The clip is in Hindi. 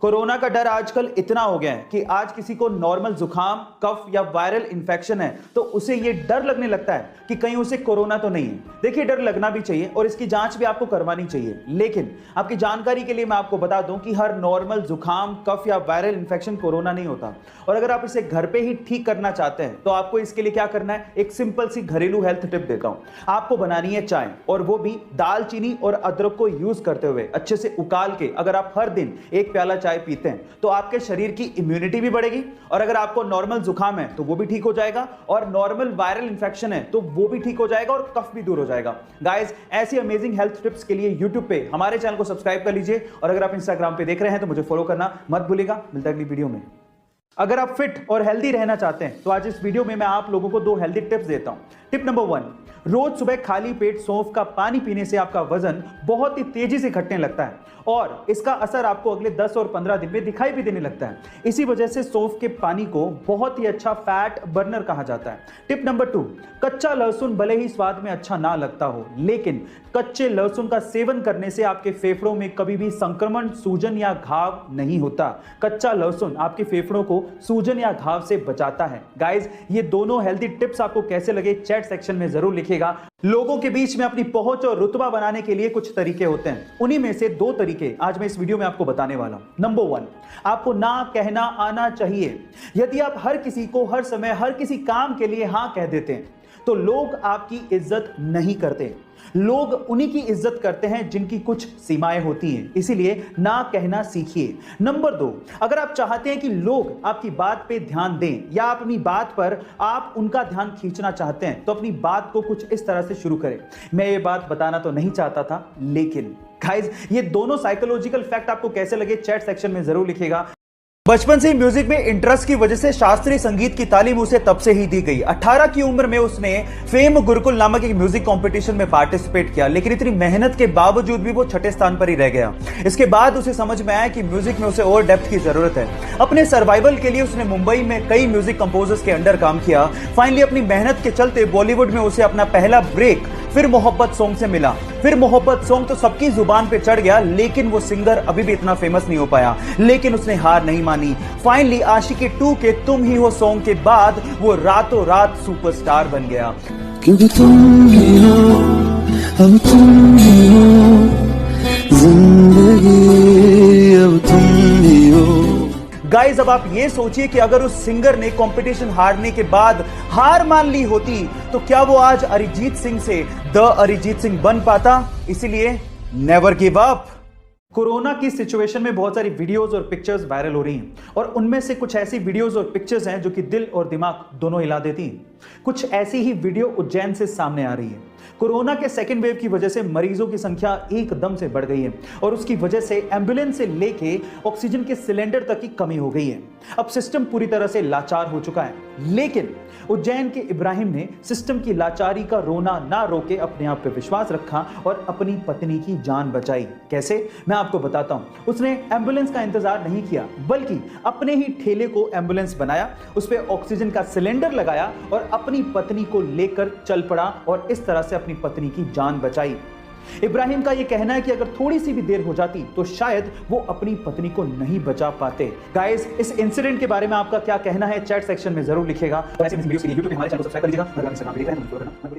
कोरोना का डर आजकल इतना हो गया है कि आज किसी को नॉर्मल जुकाम, कफ या वायरल इंफेक्शन है तो उसे ये डर लगने लगता है कि कहीं उसे कोरोना तो नहीं है। देखिए, डर लगना भी चाहिए और इसकी जांच भी आपको करवानी चाहिए, लेकिन आपकी जानकारी के लिए मैं आपको बता दूं कि हर नॉर्मल जुकाम, कफ या वायरल इंफेक्शन कोरोना नहीं होता। और अगर आप इसे घर पे ही ठीक करना चाहते हैं तो आपको इसके लिए क्या करना है, एक सिंपल सी घरेलू हेल्थ टिप देता हूं। आपको बनानी है चाय, और वो भी दालचीनी और अदरक को यूज करते हुए अच्छे से उकाल के। अगर आप हर दिन एक प्याला चाय पीते हैं तो आपके शरीर की इम्यूनिटी भी बढ़ेगी, और अगर आपको नॉर्मल जुकाम है तो वो भी ठीक हो जाएगा, और नॉर्मल वायरल इंफेक्शन है तो वो भी ठीक हो जाएगा, और कफ भी दूर हो जाएगा। गाइस, ऐसी अमेजिंग हेल्थ टिप्स के लिए YouTube पे हमारे चैनल को सब्सक्राइब कर लीजिए, और अगर आप Instagram पे देख रहे हैं तो मुझे फॉलो करना मत भूलिएगा। मिलता है अगली वीडियो में। अगर आप फिट और हेल्दी रहना चाहते हैं तो आज इस वीडियो में मैं आप लोगों को 2 हेल्दी टिप्स देता हूं। टिप नंबर 1, रोज सुबह खाली पेट सौंफ का पानी पीने से आपका वजन बहुत ही तेजी से घटने लगता है, और इसका असर आपको अगले 10 और 15 दिन में दिखाई भी देने लगता है। इसी वजह से सौंफ के पानी को बहुत ही अच्छा फैट बर्नर कहा जाता है। टिप नंबर 2, कच्चा लहसुन भले ही स्वाद में अच्छा ना लगता हो, लेकिन कच्चे लहसुन का सेवन करने से आपके फेफड़ों में कभी भी संक्रमण, सूजन या घाव नहीं होता। कच्चा लहसुन आपके फेफड़ों को सूजन या घाव से बचाता है। गाइस, ये दोनों हेल्दी टिप्स आपको कैसे लगे चैट सेक्शन में जरूर लिखिएगा। लोगों के बीच में अपनी पहुंच और रुतबा बनाने के लिए कुछ तरीके होते हैं, उन्हीं में से 2 तरीके आज मैं इस वीडियो में आपको बताने वाला हूं। नंबर 1, आपको ना कहना आना चाहिए। यदि आप हर किसी को हर समय हर किसी काम के लिए हां कह देते हैं तो लोग आपकी इज्जत नहीं करते। लोग उन्हीं की इज्जत करते हैं जिनकी कुछ सीमाएं होती हैं, इसीलिए ना कहना सीखिए। नंबर 2, अगर आप चाहते हैं कि लोग आपकी बात पे ध्यान दें, या अपनी बात पर आप उनका ध्यान खींचना चाहते हैं, तो अपनी बात को कुछ इस तरह से शुरू करें। मैं ये बात बताना तो नहीं चाहता था, लेकिन गाइस, ये दोनों साइकोलॉजिकल फैक्ट आपको कैसे लगे चैट सेक्शन में जरूर लिखिएगा। बचपन से ही म्यूजिक में इंटरेस्ट की वजह से शास्त्रीय संगीत की तालीम उसे तब से ही दी गई। 18 की उम्र में उसने फेम गुरुकुल नामक एक म्यूजिक कंपटीशन में पार्टिसिपेट किया, लेकिन इतनी मेहनत के बावजूद भी वो 6ठे स्थान पर ही रह गया। इसके बाद उसे समझ में आया कि म्यूजिक में उसे और डेप्थ की जरूरत है। अपने सर्वाइवल के लिए उसने मुंबई में कई म्यूजिक कंपोजर्स के अंडर काम किया। फाइनली अपनी मेहनत के चलते बॉलीवुड में उसे अपना पहला ब्रेक फिर मोहब्बत सॉन्ग से मिला। फिर मोहब्बत सॉन्ग तो सबकी जुबान पे चढ़ गया, लेकिन वो सिंगर अभी भी इतना फेमस नहीं हो पाया। लेकिन उसने हार नहीं मानी। फाइनली आशिकी 2 के तुम ही हो सॉन्ग के बाद वो रातों रात सुपरस्टार बन गया। क्योंकि तुम ही हो, अब तुम ही हो, जिंदगी अब तुम ही हो। गाइस, अब आप ये सोचिए कि अगर उस सिंगर ने कंपटीशन हारने के बाद हार मान ली होती तो क्या वो आज अरिजीत सिंह से द अरिजीत सिंह बन पाता? इसीलिए नेवर गिव अप। कोरोना की सिचुएशन में बहुत सारी वीडियोस और पिक्चर्स वायरल हो रही हैं, और उनमें से कुछ ऐसी वीडियोस और पिक्चर्स हैं जो कि दिल और दिमाग दोनों हिला देती हैं। कुछ ऐसी ही वीडियो उज्जैन से सामने आ रही है। कोरोना के सेकेंड वेव की वजह से मरीजों की संख्या एकदम से बढ़ गई है, और उसकी वजह से एम्बुलेंस से लेके ऑक्सीजन के सिलेंडर तक की कमी हो गई है। अब सिस्टम पूरी तरह से लाचार हो चुका है, लेकिन उज्जैन के इब्राहिम ने सिस्टम की लाचारी का रोना ना रोके अपने आप पे विश्वास रखा और अपनी पत्नी की जान बचाई। कैसे, मैं आपको बताता हूं। उसने एम्बुलेंस का इंतजार नहीं किया, बल्कि अपने ही ठेले को एम्बुलेंस बनाया, उस पे ऑक्सीजन का सिलेंडर लगाया और अपनी पत्नी को लेकर चल पड़ा, और इस तरह से अपनी पत्नी की जान बचाई। इब्राहिम का यह कहना है कि अगर थोड़ी सी भी देर हो जाती तो शायद वो अपनी पत्नी को नहीं बचा पाते। गाइस, इस इंसिडेंट के बारे में आपका क्या कहना है चैट सेक्शन में जरूर लिखिएगा।